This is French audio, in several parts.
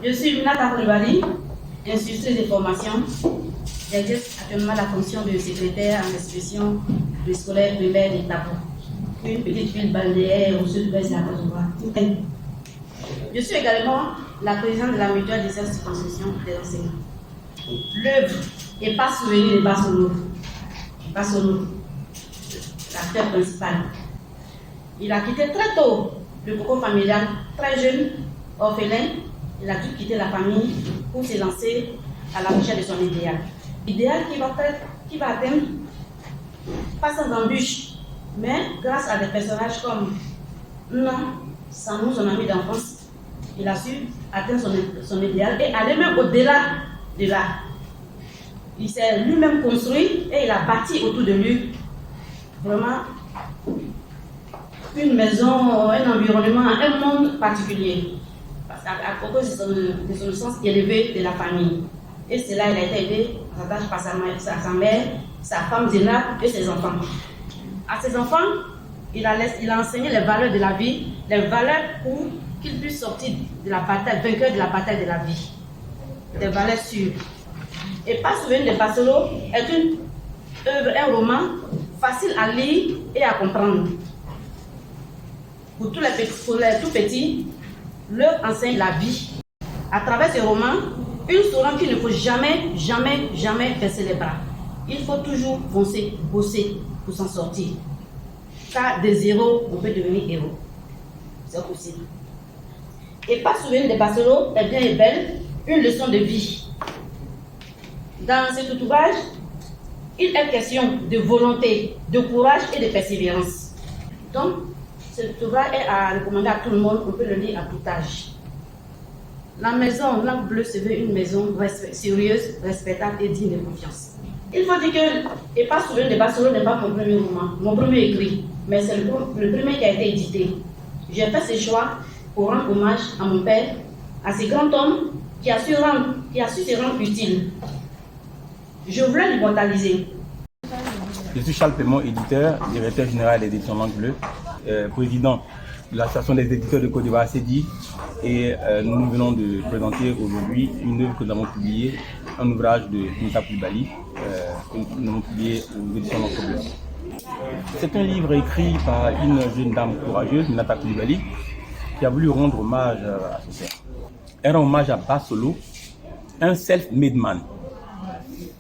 Je suis Minata Koulibaly, institutrice de formation. J'exerce actuellement la fonction de secrétaire en institution du scolaire primaire de Tabou, une petite ville balnéaire au sud-ouest de la Côte d'Ivoire. Je suis également la présidente de la mutuelle de cette circonscription des enseignants. L'œuvre n'est pas souvenir de Basolo. Basolo, l'acteur principal. Il a quitté très tôt le cocon familial, très jeune, orphelin. Il a dû quitter la famille pour se lancer à la recherche de son idéal. Idéal qui va atteindre, pas sans embûche, mais grâce à des personnages comme Non, Sanou, son ami d'enfance, il a su atteindre son idéal et aller même au-delà de là. Il s'est lui-même construit et il a bâti autour de lui vraiment une maison, un environnement, un monde particulier. À cause de son sens élevé de la famille. Et cela, il a été aidé à sa tâche par sa mère, sa femme Zénab et ses enfants. À ses enfants, il a enseigné les valeurs de la vie, les valeurs pour qu'ils puissent sortir de la bataille, vainqueurs de la bataille de la vie. Des valeurs sûres. Et Pas souvenir de Basolo est une œuvre, un roman facile à lire et à comprendre. Pour tous les tout petits, leur enseigne la vie. À travers ce roman, ils sauront qu'il ne faut jamais, jamais, jamais baisser les bras. Il faut toujours foncer, bosser pour s'en sortir. Car des zéros, on peut devenir héros. C'est possible. Et Pas souvenir de Basolo est bien et belle, une leçon de vie. Dans cet ouvrage, il est question de volonté, de courage et de persévérance. Donc, cet ouvrage est à recommander à tout le monde, on peut le lire à tout âge. La maison Lampe Bleue se veut une maison sérieuse, respectable et digne de confiance. Il faut dire que Et Pas souvenir de Basolo n'est pas mon premier roman, mon premier écrit, mais c'est le premier qui a été édité. J'ai fait ce choix pour rendre hommage à mon père, à ce grand homme qui a su se rendre utile. Je voulais l'immortaliser. Je suis Charles Pémont, éditeur, directeur général des éditions Langue Bleue, président de l'association des éditeurs de Côte d'Ivoire, CEDI, et nous venons de présenter aujourd'hui une œuvre que nous avons publiée, un ouvrage de Minata Koulibaly, que nous avons publié aux éditions Langue Bleue. C'est un livre écrit par une jeune dame courageuse, Minata Koulibaly, qui a voulu rendre hommage à son père. Elle rend hommage à Basolo, un self-made man,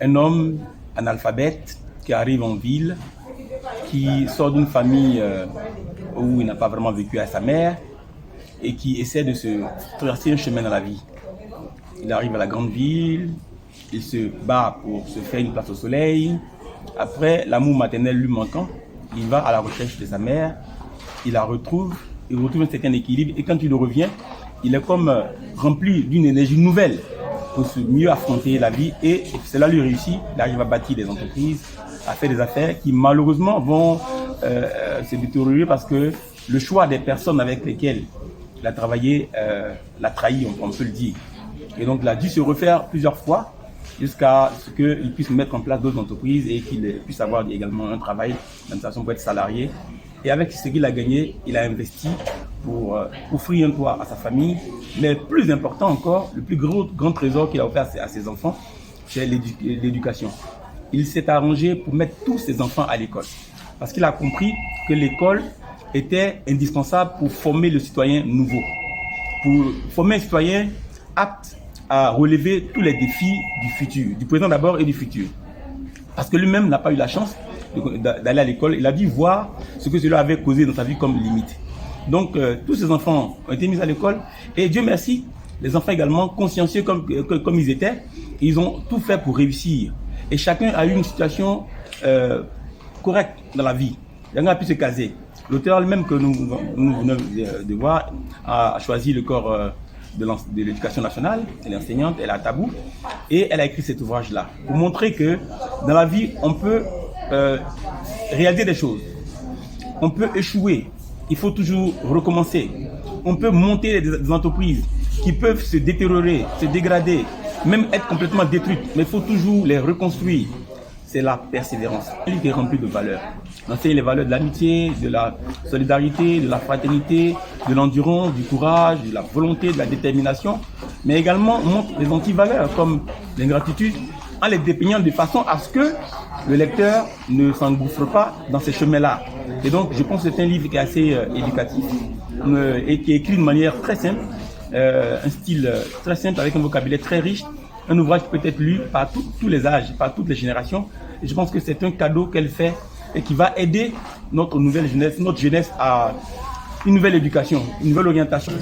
un homme analphabète qui arrive en ville, qui sort d'une famille où il n'a pas vraiment vécu à sa mère et qui essaie de se tracer un chemin dans la vie. Il arrive à la grande ville, il se bat pour se faire une place au soleil. Après, l'amour maternel lui manquant, il va à la recherche de sa mère, il la retrouve, il retrouve un certain équilibre et quand il revient, il est comme rempli d'une énergie nouvelle pour mieux affronter la vie et cela lui réussit. Il arrive à bâtir des entreprises, à faire des affaires qui malheureusement vont se détériorer parce que le choix des personnes avec lesquelles il a travaillé l'a trahi, on peut le dire. Et donc il a dû se refaire plusieurs fois jusqu'à ce qu'il puisse mettre en place d'autres entreprises et qu'il puisse avoir également un travail d'administration pour être salarié. Et avec ce qu'il a gagné, il a investi pour offrir un toit à sa famille. Mais plus important encore, le plus grand trésor qu'il a offert à ses enfants, c'est l'éducation. Il s'est arrangé pour mettre tous ses enfants à l'école. Parce qu'il a compris que l'école était indispensable pour former le citoyen nouveau. Pour former un citoyen apte à relever tous les défis du futur, du présent d'abord et du futur. Parce que lui-même n'a pas eu la chance d'aller à l'école, il a dû voir ce que cela avait causé dans sa vie comme limite. Donc tous ces enfants ont été mis à l'école et Dieu merci, les enfants également consciencieux comme ils étaient, ils ont tout fait pour réussir. Et chacun a eu une situation correcte dans la vie. Chacun a pu se caser. L'auteur même que nous venons de voir a choisi le corps de l'éducation nationale, elle est enseignante, elle est à Tabou, et elle a écrit cet ouvrage-là pour montrer que dans la vie, on peut réaliser des choses. On peut échouer, il faut toujours recommencer. On peut monter des entreprises qui peuvent se détériorer, se dégrader, même être complètement détruites, mais il faut toujours les reconstruire. c'est la persévérance. Un livre qui est rempli de valeurs. Il enseigne les valeurs de l'amitié, de la solidarité, de la fraternité, de l'endurance, du courage, de la volonté, de la détermination, mais également montre des antivaleurs comme l'ingratitude, en les dépeignant de façon à ce que le lecteur ne s'engouffre pas dans ces chemins-là. Et donc, je pense que c'est un livre qui est assez éducatif et qui est écrit de manière très simple, un style très simple avec un vocabulaire très riche, un ouvrage qui peut être lu par tous les âges, par toutes les générations. Et je pense que c'est un cadeau qu'elle fait et qui va aider notre nouvelle jeunesse, notre jeunesse à une nouvelle éducation, une nouvelle orientation.